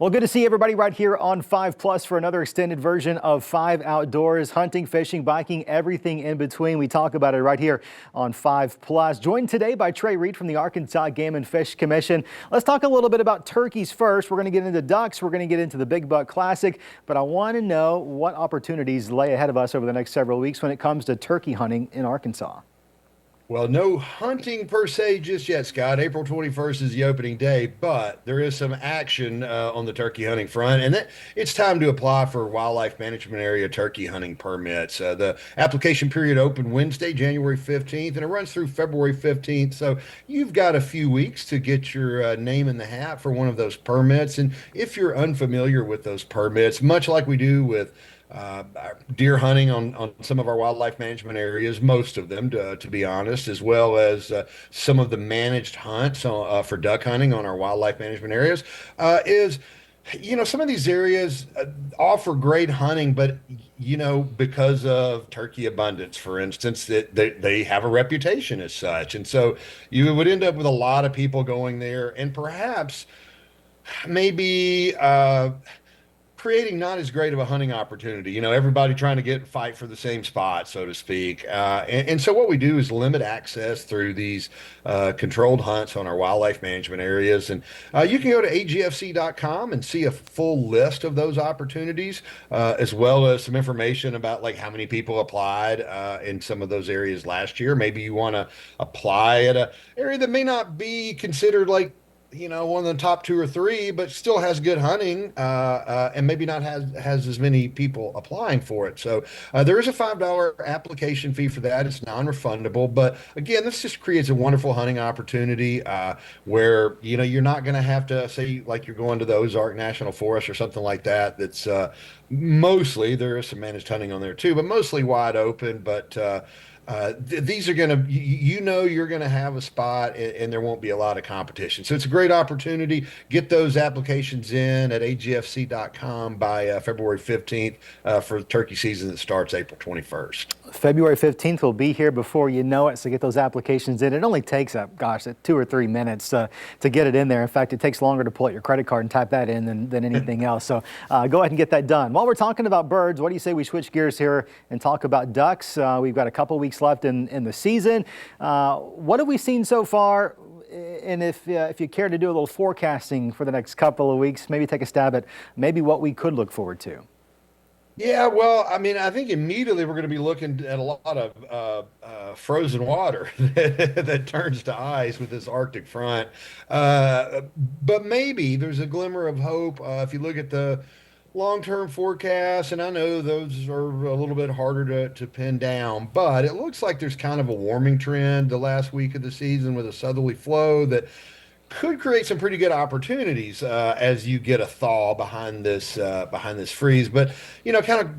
Well, good to see everybody right here on 5 Plus for another extended version of 5 Outdoors, hunting, fishing, biking, everything in between. We talk about it right here on 5 Plus. Joined today by Trey Reed from the Arkansas Game and Fish Commission. Let's talk a little bit about turkeys first. We're going to get into ducks. We're going to get into the Big Buck Classic, but I want to know what opportunities lay ahead of us over the next several weeks when it comes to turkey hunting in Arkansas. Well, no hunting per se just yet, Scott. April 21st is the opening day, but there is some action on the turkey hunting front, and it's time to apply for wildlife management area turkey hunting permits. The application period opened Wednesday, January 15th, and it runs through February 15th. So you've got a few weeks to get your name in the hat for one of those permits. And if you're unfamiliar with those permits, much like we do with deer hunting on some of our wildlife management areas, most of them, to be honest, as well as some of the managed hunts for duck hunting on our wildlife management areas, is some of these areas offer great hunting, but because of turkey abundance, for instance, that they have a reputation as such, and so you would end up with a lot of people going there, and perhaps maybe creating not as great of a hunting opportunity. Everybody trying to fight for the same spot, so to speak. And so what we do is limit access through these controlled hunts on our wildlife management areas. And you can go to agfc.com and see a full list of those opportunities, as well as some information about like how many people applied in some of those areas last year. Maybe you want to apply at an area that may not be considered like one of the top two or three, but still has good hunting, and maybe not has as many people applying for it. So there is a $5 application fee for that. It's non-refundable, but again, this just creates a wonderful hunting opportunity where you're not going to have to say like you're going to the Ozark National Forest or something like that. That's mostly, there is some managed hunting on there too, but mostly wide open. But these are going to, you're going to have a spot, and there won't be a lot of competition. So it's a great opportunity. Get those applications in at agfc.com by February 15th for turkey season that starts April 21st. February 15th will be here before you know it, so get those applications in. It only takes, 2 or 3 minutes to get it in there. In fact, it takes longer to pull out your credit card and type that in than anything else. So go ahead and get that done. While we're talking about birds, what do you say we switch gears here and talk about ducks? We've got a couple weeks left in the season. What have we seen so far? And if you care to do a little forecasting for the next couple of weeks, maybe take a stab at maybe what we could look forward to. Yeah, well, I mean, I think immediately we're going to be looking at a lot of frozen water that turns to ice with this Arctic front. But maybe there's a glimmer of hope if you look at the long-term forecasts, and I know those are a little bit harder to pin down, but it looks like there's kind of a warming trend the last week of the season with a southerly flow that could create some pretty good opportunities as you get a thaw behind this freeze. But kind of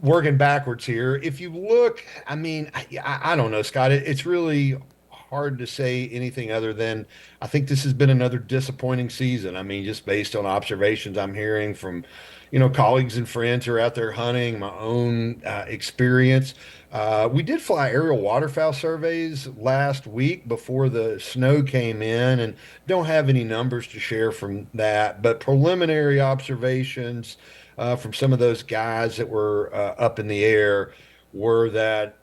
working backwards here, if you look, I mean, I don't know, Scott. It's really hard to say anything other than I think this has been another disappointing season. I mean, just based on observations I'm hearing from colleagues and friends who are out there hunting, my own experience. We did fly aerial waterfowl surveys last week before the snow came in, and don't have any numbers to share from that, but preliminary observations from some of those guys that were up in the air were that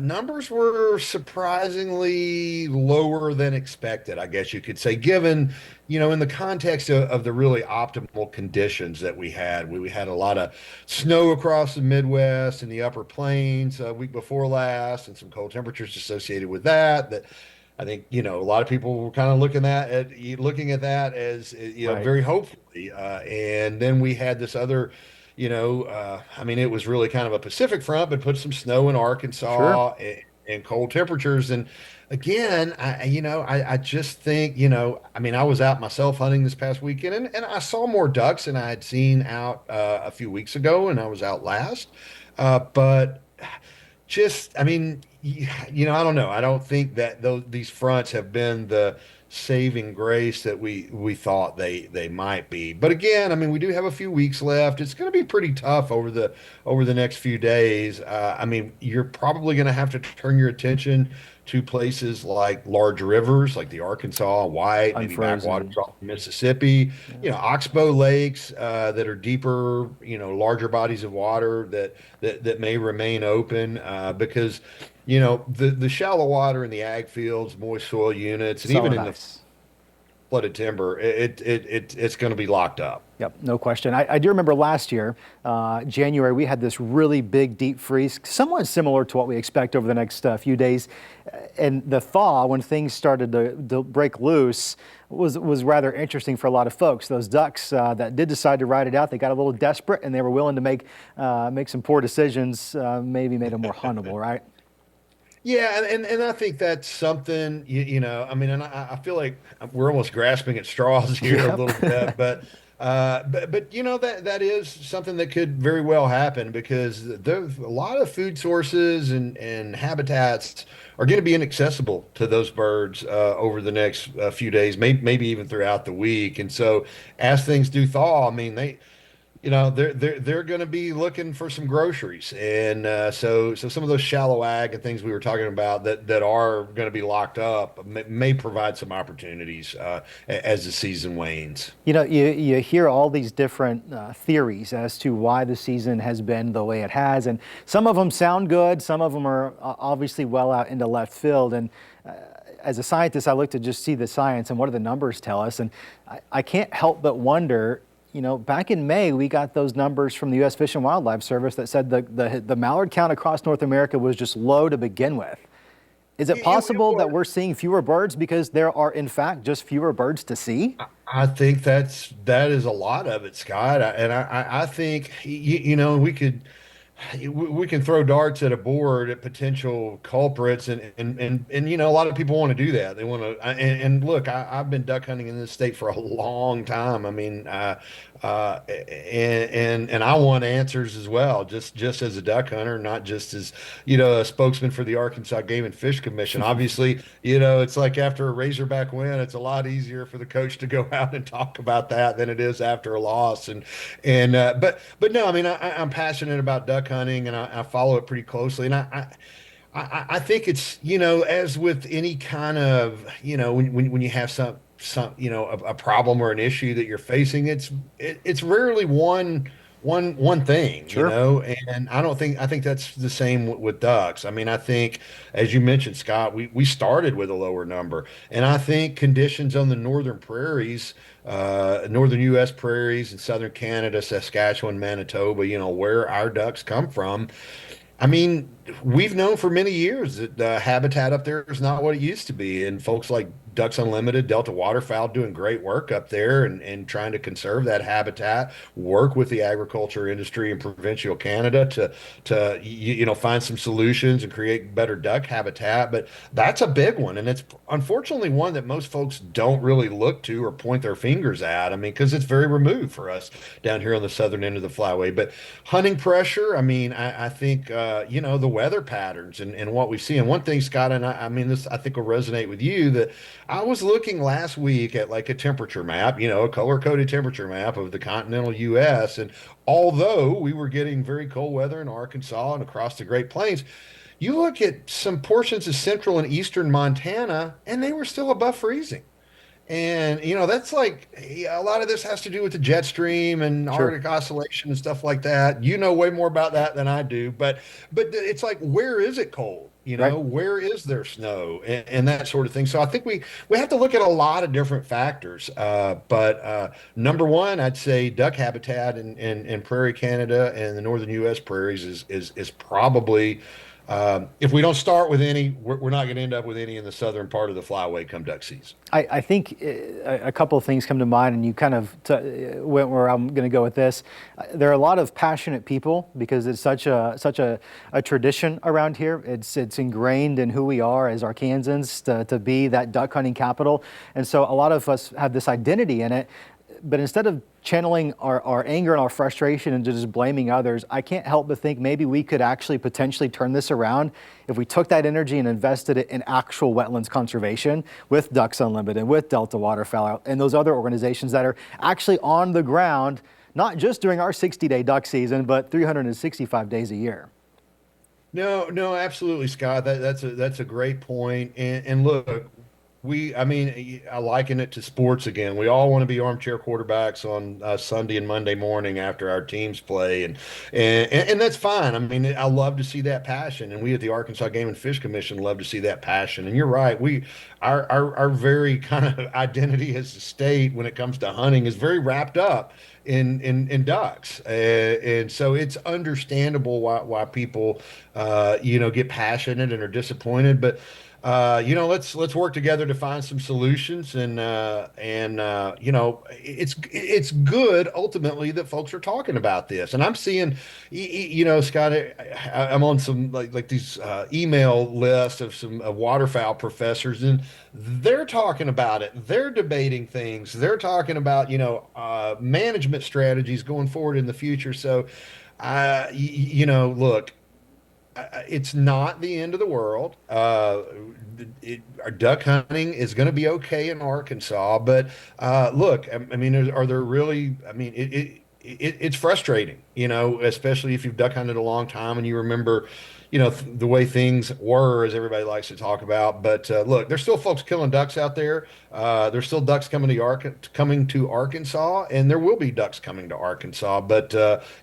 numbers were surprisingly lower than expected, I guess you could say, given, in the context of the really optimal conditions that we had. We had a lot of snow across the Midwest and the upper plains a week before last, and some cold temperatures associated with that. I think, a lot of people were kind of looking at that as, Right. very hopefully. And then we had this other, I mean, it was really kind of a Pacific front, but put some snow in Sure. Arkansas and cold temperatures. And again, I just think, I mean, I was out myself hunting this past weekend, and I saw more ducks than I had seen out a few weeks ago, and I was out last. But just, I mean, I don't know. I don't think that these fronts have been the saving grace that we thought they might be. But again, I mean, we do have a few weeks left. It's going to be pretty tough over the next few days. I mean, you're probably going to have to turn your attention to places like large rivers, like the Arkansas, White, maybe backwaters Unfrozen. off Mississippi. Yeah. Oxbow lakes that are deeper, larger bodies of water that may remain open because the shallow water in the ag fields, moist soil units, and even Solid in the ice. flooded timber, it's going to be locked up. Yep, no question. I do remember last year, January, we had this really big deep freeze, somewhat similar to what we expect over the next few days. And the thaw, when things started to break loose, was rather interesting for a lot of folks. Those ducks that did decide to ride it out, they got a little desperate and they were willing to make some poor decisions, maybe made them more huntable, right? Yeah, and I think that's something, I mean, and I feel like we're almost grasping at straws here a little Yep. bit, but that is something that could very well happen because there's a lot of food sources and habitats are going to be inaccessible to those birds over the next few days, maybe even throughout the week. And so as things do thaw, I mean, they're going to be looking for some groceries, and so some of those shallow ag and things we were talking about that are going to be locked up may provide some opportunities as the season wanes. You hear all these different theories as to why the season has been the way it has, and some of them sound good, some of them are obviously well out into left field. And as a scientist, I look to just see the science and what do the numbers tell us. And I can't help but wonder, back in May, we got those numbers from the U.S. Fish and Wildlife Service that said the mallard count across North America was just low to begin with. Is it It possible that was. we're seeing fewer birds because there are, in fact, just fewer birds to see? I think that is a lot of it, Scott. I think we can throw darts at a board at potential culprits, and a lot of people want to do that. They want to, and look, I've been duck hunting in this state for a long time. I mean, and I want answers as well, just as a duck hunter, not just as a spokesman for the Arkansas Game and Fish Commission. Obviously, it's like after a Razorback win, it's a lot easier for the coach to go out and talk about that than it is after a loss. But no, I mean, I'm passionate about duck hunting and I follow it pretty closely. And I think it's, as with any kind of, when you have a problem or an issue that you're facing, it's rarely one thing, Sure. and I think that's the same with ducks. I mean, I think, as you mentioned, Scott, we started with a lower number, and I think conditions on the northern prairies, northern U.S. prairies in southern Canada, Saskatchewan, Manitoba, where our ducks come from. I mean, we've known for many years that the habitat up there is not what it used to be. And folks like Ducks Unlimited, Delta Waterfowl doing great work up there and trying to conserve that habitat, work with the agriculture industry in provincial Canada to find some solutions and create better duck habitat. But that's a big one. And it's unfortunately one that most folks don't really look to or point their fingers at. I mean, because it's very removed for us down here on the southern end of the flyway. But hunting pressure, I mean, I think, the weather patterns and what we see. And one thing, Scott, and I mean, this I think will resonate with you, that I was looking last week at like a temperature map, a color-coded temperature map of the continental U.S. And although we were getting very cold weather in Arkansas and across the Great Plains, you look at some portions of central and eastern Montana, and they were still above freezing. And that's like a lot of this has to do with the jet stream and Sure. Arctic oscillation and stuff like that. You know way more about that than I do, but it's like, where is it cold? Right. Where is there snow and that sort of thing. So I think we have to look at a lot of different factors. But number one, I'd say duck habitat in prairie Canada and the northern U.S. prairies is probably if we don't start with any, we're not going to end up with any in the southern part of the flyway come duck season. I think a couple of things come to mind, and you kind of went where I'm going to go with this. There are a lot of passionate people because it's such a tradition around here. It's ingrained in who we are as Arkansans to be that duck hunting capital, and so a lot of us have this identity in it. but instead of channeling our anger and our frustration into just blaming others, I can't help but think maybe we could actually potentially turn this around if we took that energy and invested it in actual wetlands conservation with Ducks Unlimited, with Delta Waterfowl, and those other organizations that are actually on the ground, not just during our 60-day duck season, but 365 days a year. No, no, absolutely, Scott. That's a great point. And look, I mean, I liken it to sports again. We all want to be armchair quarterbacks on Sunday and Monday morning after our teams play, and that's fine. I mean, I love to see that passion, and we at the Arkansas Game and Fish Commission love to see that passion. And you're right, our very kind of identity as a state when it comes to hunting is very wrapped up in ducks, and so it's understandable why people get passionate and are disappointed, but let's work together to find some solutions, and it's good ultimately that folks are talking about this. And I'm seeing, Scott, I'm on some like these email lists of some waterfowl professors, and they're talking about it. They're debating things. They're talking about management strategies going forward in the future. So, look, it's not the end of the world. Our duck hunting is going to be okay in Arkansas, but look, I mean, are there really? I mean, it's frustrating, especially if you've duck hunted a long time and you remember, the way things were, as everybody likes to talk about. But look, there's still folks killing ducks out there. There's still ducks coming to Arkansas, and there will be ducks coming to Arkansas. But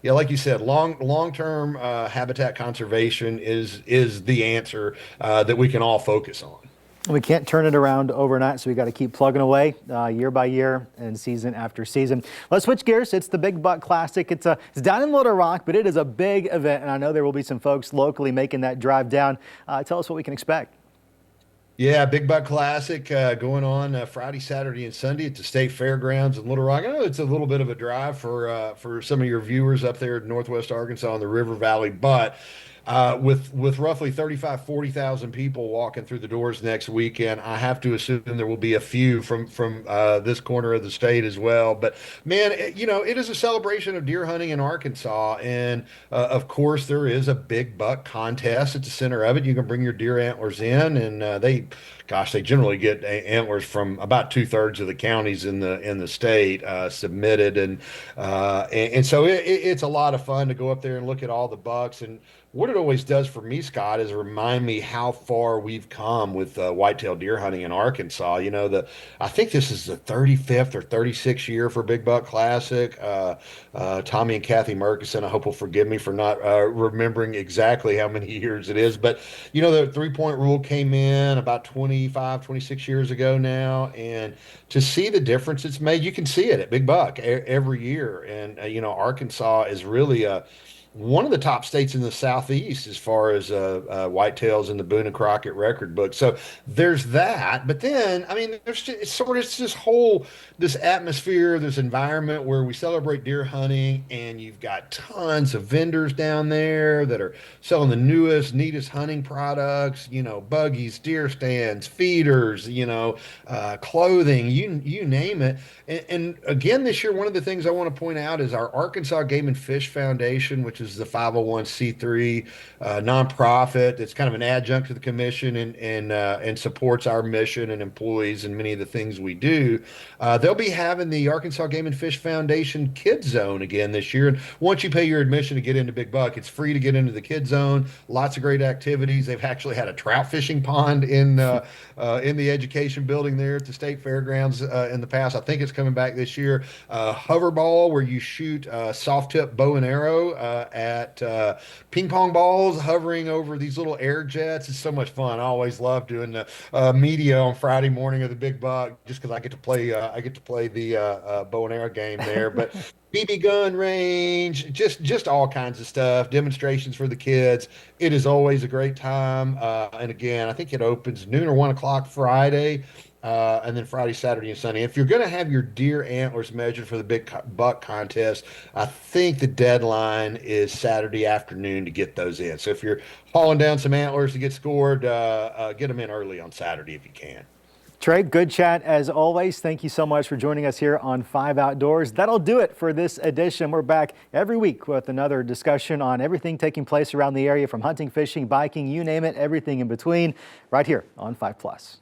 yeah, like you said, long-term habitat conservation is the answer that we can all focus on. We can't turn it around overnight, so we got to keep plugging away year by year and season after season. Let's switch gears. It's the Big Buck Classic. It's down in Little Rock, but it is a big event, and I know there will be some folks locally making that drive down. Tell us what we can expect. Yeah, Big Buck Classic going on Friday, Saturday, and Sunday at the State Fairgrounds in Little Rock. I know it's a little bit of a drive for some of your viewers up there in Northwest Arkansas in the River Valley, but with roughly 40,000 people walking through the doors next weekend, I have to assume there will be a few from this corner of the state as well. But man, it is a celebration of deer hunting in Arkansas, and of course there is a big buck contest at the center of it. You can bring your deer antlers in, and they generally get antlers from about 2/3 of the counties in the state submitted, and so it's a lot of fun to go up there and look at all the bucks. And what it always does for me, Scott, is remind me how far we've come with whitetail deer hunting in Arkansas. I think this is the 35th or 36th year for Big Buck Classic. Tommy and Kathy Murkison, I hope will forgive me for not remembering exactly how many years it is. But, the three-point rule came in about 25, 26 years ago now. And to see the difference it's made, you can see it at Big Buck every year. And, Arkansas is really one of the top states in the Southeast as far as whitetails in the Boone and Crockett record book. So there's that. But then, I mean, it's this atmosphere, this environment where we celebrate deer hunting, and you've got tons of vendors down there that are selling the newest, neatest hunting products, buggies, deer stands, feeders, clothing, you name it. And again, this year, one of the things I want to point out is our Arkansas Game and Fish Foundation, which is the 501c3 nonprofit. It's kind of an adjunct to the commission and supports our mission and employees and many of the things we do. They'll be having the Arkansas Game and Fish Foundation Kids Zone again this year. And once you pay your admission to get into Big Buck, it's free to get into the Kids Zone. Lots of great activities. They've actually had a trout fishing pond in the education building there at the State Fairgrounds in the past. I think it's coming back this year. Hoverball, where you shoot soft tip bow and arrow at ping pong balls hovering over these little air jets. It's so much fun. I always love doing the media on Friday morning of the Big Buck just because I get to play the bow and arrow game there. But BB gun range, just all kinds of stuff, demonstrations for the kids. It is always a great time. And again, I think it opens noon or 1 o'clock Friday. And then Friday, Saturday, and Sunday. If you're going to have your deer antlers measured for the Big Buck contest, I think the deadline is Saturday afternoon to get those in. So if you're hauling down some antlers to get scored, get them in early on Saturday if you can. Trey, good chat as always. Thank you so much for joining us here on 5 Outdoors. That'll do it for this edition. We're back every week with another discussion on everything taking place around the area, from hunting, fishing, biking, you name it, everything in between, right here on 5 Plus.